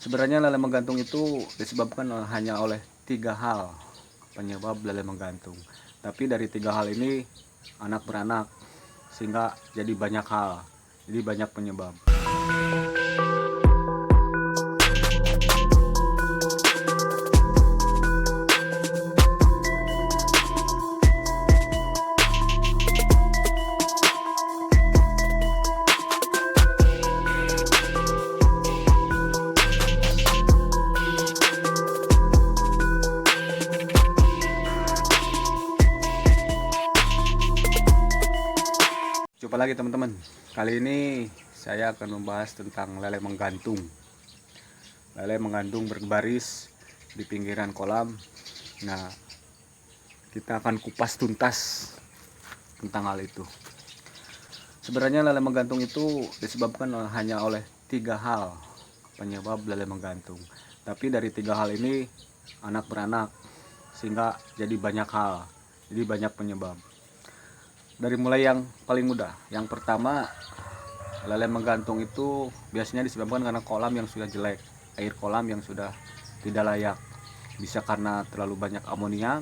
Sebenarnya lele menggantung itu disebabkan hanya oleh 3 hal penyebab lele menggantung. Tapi dari 3 hal ini anak beranak sehingga jadi banyak hal. Jadi banyak penyebab. Jumpa lagi teman-teman. Kali ini saya akan membahas tentang lele menggantung. Lele menggantung berbaris di pinggiran kolam. Nah, kita akan kupas tuntas tentang hal itu. Sebenarnya lele menggantung itu disebabkan hanya oleh 3 hal penyebab lele menggantung. Tapi dari 3 hal ini anak beranak sehingga jadi banyak hal. Jadi banyak penyebab. Dari mulai yang paling mudah. Yang pertama, lele menggantung itu biasanya disebabkan karena kolam yang sudah jelek, air kolam yang sudah tidak layak. Bisa karena terlalu banyak amoniak,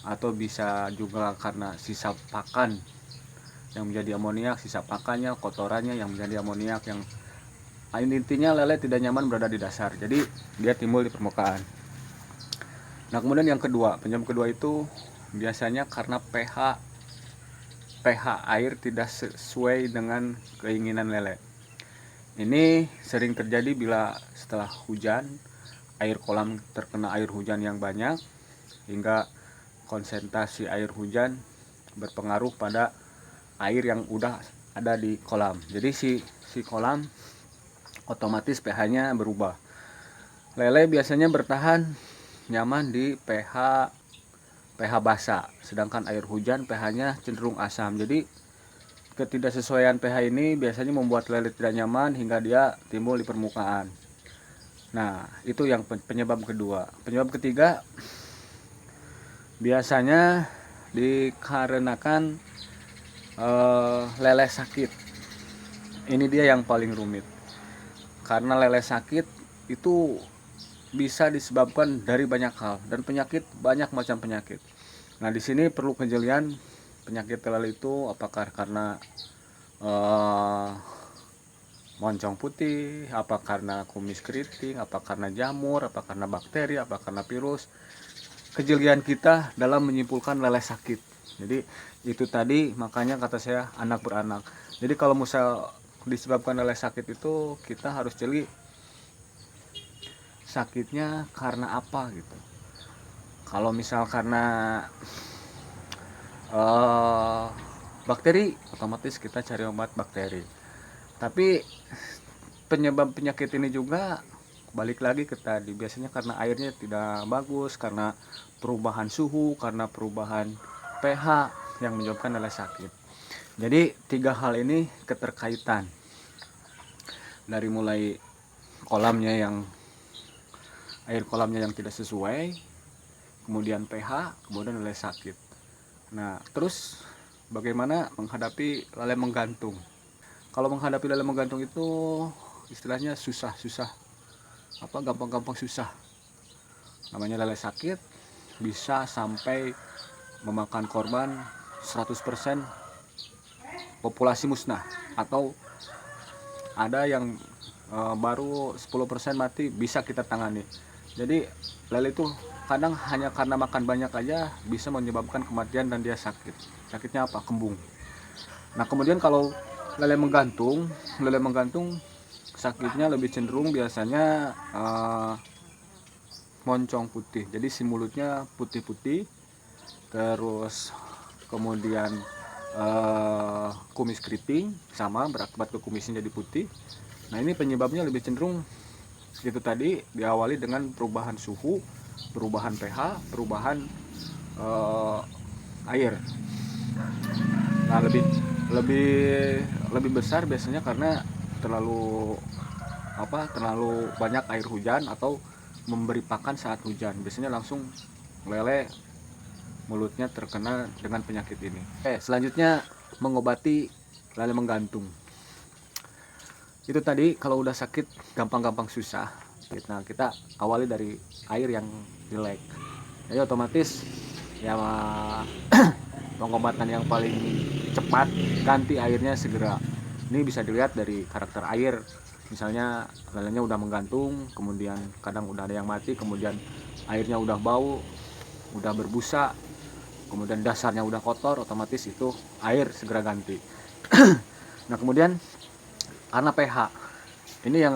atau bisa juga karena sisa pakan yang menjadi amoniak, sisa pakannya, kotorannya yang menjadi amoniak, yang intinya lele tidak nyaman berada di dasar. Jadi dia timbul di permukaan. Nah, kemudian yang kedua, penyebab kedua itu biasanya karena pH air tidak sesuai dengan keinginan lele. Ini sering terjadi bila setelah hujan, air kolam terkena air hujan yang banyak, hingga konsentrasi air hujan berpengaruh pada air yang udah ada di kolam. Jadi si kolam otomatis pH-nya berubah. Lele biasanya bertahan nyaman di pH basah, sedangkan air hujan pH-nya cenderung asam. Jadi ketidaksesuaian pH ini biasanya membuat lele tidak nyaman hingga dia timbul di permukaan. Nah, itu yang penyebab kedua. Penyebab ketiga biasanya dikarenakan lele sakit. Ini dia yang paling rumit. Karena lele sakit itu bisa disebabkan dari banyak hal, dan penyakit banyak macam penyakit. Nah, di sini perlu kejelian penyakit lele itu apakah karena moncong putih, apa karena kumis keriting, apa karena jamur, apa karena bakteri, apa karena virus. Kejelian kita dalam menyimpulkan lele sakit. Jadi itu tadi makanya kata saya anak beranak. Jadi kalau misal disebabkan lele sakit itu kita harus jeli sakitnya karena apa gitu. Kalau misal karena bakteri, otomatis kita cari obat bakteri. Tapi penyebab penyakit ini juga balik lagi ke tadi, biasanya karena airnya tidak bagus, karena perubahan suhu, karena perubahan pH yang menyebabkan lele sakit. Jadi 3 hal ini keterkaitan. Dari mulai kolamnya yang air kolamnya yang tidak sesuai, kemudian pH, kemudian lele sakit. Nah, terus bagaimana menghadapi lele menggantung? Kalau menghadapi lele menggantung itu istilahnya susah-susah, gampang-gampang susah. Namanya lele sakit bisa sampai memakan korban 100% populasi musnah, atau ada yang baru 10% mati bisa kita tangani. Jadi lele itu kadang hanya karena makan banyak aja bisa menyebabkan kematian dan dia sakit. Sakitnya apa? Kembung. Nah, kemudian kalau lele menggantung sakitnya lebih cenderung biasanya moncong putih. Jadi si mulutnya putih-putih, terus kemudian kumis keriting sama berakibat ke kumisnya jadi putih. Nah, ini penyebabnya lebih cenderung itu tadi diawali dengan perubahan suhu, perubahan pH, perubahan air. Nah, lebih besar biasanya karena terlalu banyak air hujan atau memberi pakan saat hujan. Biasanya langsung lele mulutnya terkena dengan penyakit ini. Selanjutnya mengobati lele menggantung. Itu tadi kalau udah sakit gampang-gampang susah. Nah, kita awali dari air yang jelek, jadi otomatis ya pengobatan yang paling cepat, ganti airnya segera. Ini bisa dilihat dari karakter air, misalnya lelenya udah menggantung, kemudian kadang udah ada yang mati, kemudian airnya udah bau, udah berbusa, kemudian dasarnya udah kotor, otomatis itu air segera ganti. Nah, kemudian karena pH ini yang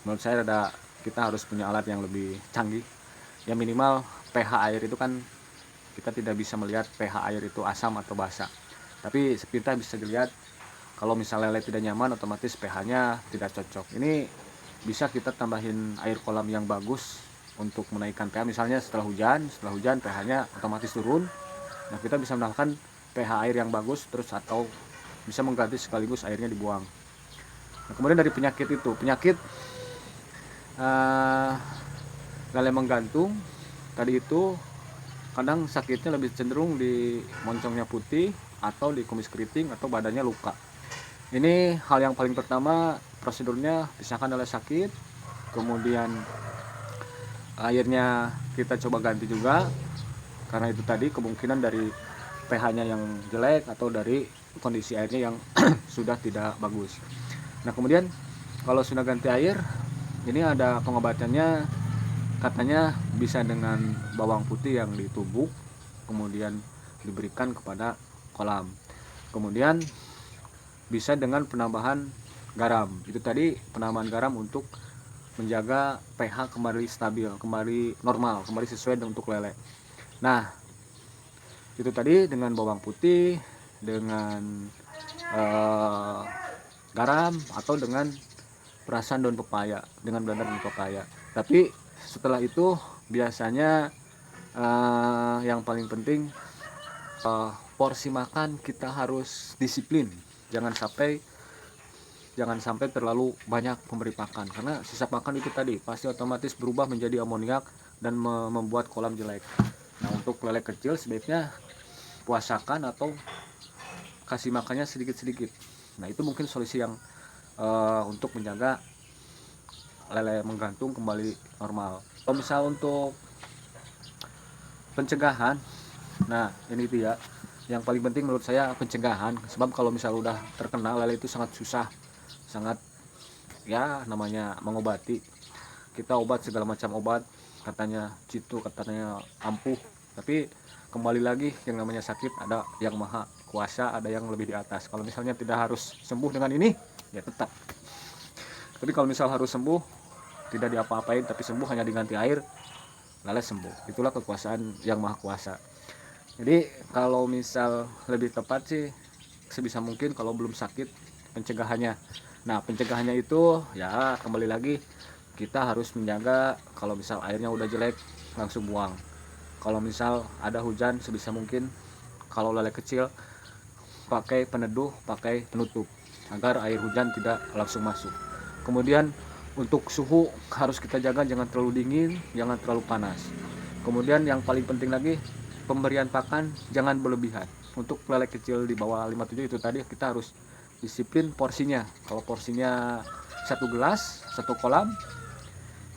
menurut saya kita harus punya alat yang lebih canggih, ya minimal pH air itu kan kita tidak bisa melihat pH air itu asam atau basa, tapi sepintas bisa dilihat. Kalau misalnya lele tidak nyaman, otomatis pH-nya tidak cocok. Ini bisa kita tambahin air kolam yang bagus untuk menaikkan pH, misalnya setelah hujan pH-nya otomatis turun. Nah, kita bisa menambahkan pH air yang bagus terus, atau bisa mengganti sekaligus airnya dibuang. Nah, kemudian dari penyakit lele menggantung tadi itu, kadang sakitnya lebih cenderung di moncongnya putih, atau di kumis keriting, atau badannya luka. Ini hal yang paling pertama, prosedurnya pisahkan lele sakit, kemudian airnya kita coba ganti juga, karena itu tadi kemungkinan dari pH-nya yang jelek atau dari kondisi airnya yang sudah tidak bagus. Nah, kemudian kalau sudah ganti air, ini ada pengobatannya, katanya bisa dengan bawang putih yang ditumbuk kemudian diberikan kepada kolam. Kemudian bisa dengan penambahan garam. Itu tadi penambahan garam untuk menjaga pH kembali stabil, kembali normal, kembali sesuai untuk lele. Nah, itu tadi dengan bawang putih, dengan garam, atau dengan perasan daun pepaya, dengan blender daun pepaya. Tapi setelah itu biasanya yang paling penting, porsi makan kita harus disiplin. Jangan sampai terlalu banyak memberi pakan, karena sisa pakan itu tadi pasti otomatis berubah menjadi amoniak dan membuat kolam jelek. Nah, untuk lele kecil sebaiknya puasakan atau kasih makannya sedikit-sedikit. Nah, itu mungkin solusi yang untuk menjaga lele menggantung kembali normal. Kalau misal untuk pencegahan, nah ini dia yang paling penting menurut saya, pencegahan. Sebab kalau misal udah terkena lele itu sangat susah, sangat, ya namanya mengobati. Kita obat segala macam obat, katanya jitu, katanya ampuh, tapi kembali lagi yang namanya sakit ada yang maha kuasa, ada yang lebih di atas. Kalau misalnya tidak harus sembuh dengan ini, ya tetap. Tapi kalau misal harus sembuh, tidak diapa-apain tapi sembuh hanya diganti air, lele sembuh. Itulah kekuasaan yang maha kuasa. Jadi kalau misal lebih tepat sih, sebisa mungkin kalau belum sakit, pencegahannya. Nah, pencegahannya itu ya kembali lagi, kita harus menjaga. Kalau misal airnya udah jelek, langsung buang. Kalau misal ada hujan, sebisa mungkin kalau lele kecil pakai peneduh, pakai penutup, agar air hujan tidak langsung masuk. Kemudian untuk suhu harus kita jaga, jangan terlalu dingin, jangan terlalu panas. Kemudian yang paling penting lagi, pemberian pakan jangan berlebihan. Untuk lele kecil di bawah 57 itu tadi kita harus disiplin porsinya. Kalau porsinya 1 gelas, 1 kolam,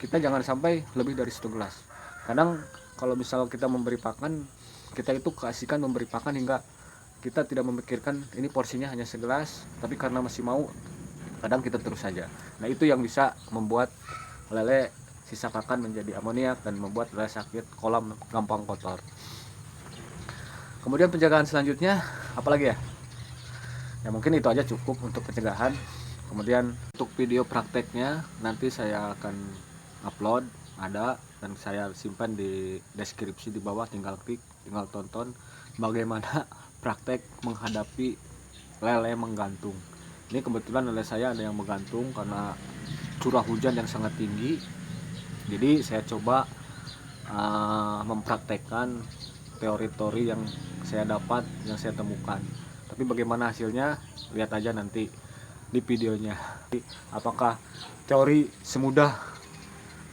kita jangan sampai lebih dari 1 gelas. Kadang kalau misal kita memberi pakan, kita itu keasikan memberi pakan hingga kita tidak memikirkan ini porsinya hanya segelas, tapi karena masih mau, kadang kita terus saja. Nah, itu yang bisa membuat lele sisa pakan menjadi amoniak dan membuat lele sakit, kolam gampang kotor. Kemudian pencegahan selanjutnya apalagi ya? Ya mungkin itu aja cukup untuk pencegahan. Kemudian untuk video prakteknya nanti saya akan upload, ada, dan saya simpan di deskripsi di bawah, tinggal klik, tinggal tonton bagaimana praktek menghadapi lele menggantung. Ini kebetulan lele saya ada yang menggantung karena curah hujan yang sangat tinggi. Jadi saya coba mempraktekkan teori-teori yang saya dapat, yang saya temukan. Tapi bagaimana hasilnya, lihat aja nanti di videonya. Apakah teori semudah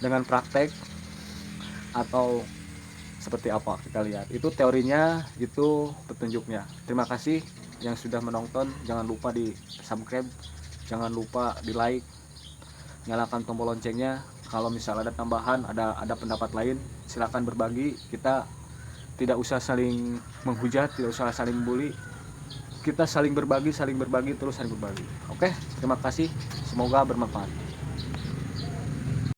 dengan praktek atau seperti apa, kita lihat. Itu teorinya, itu petunjuknya. Terima kasih yang sudah menonton. Jangan lupa di subscribe, jangan lupa di like, nyalakan tombol loncengnya. Kalau misalnya ada tambahan, ada pendapat lain, silakan berbagi. Kita tidak usah saling menghujat, tidak usah saling bully. Kita saling berbagi, terus saling berbagi. Oke, terima kasih. Semoga bermanfaat.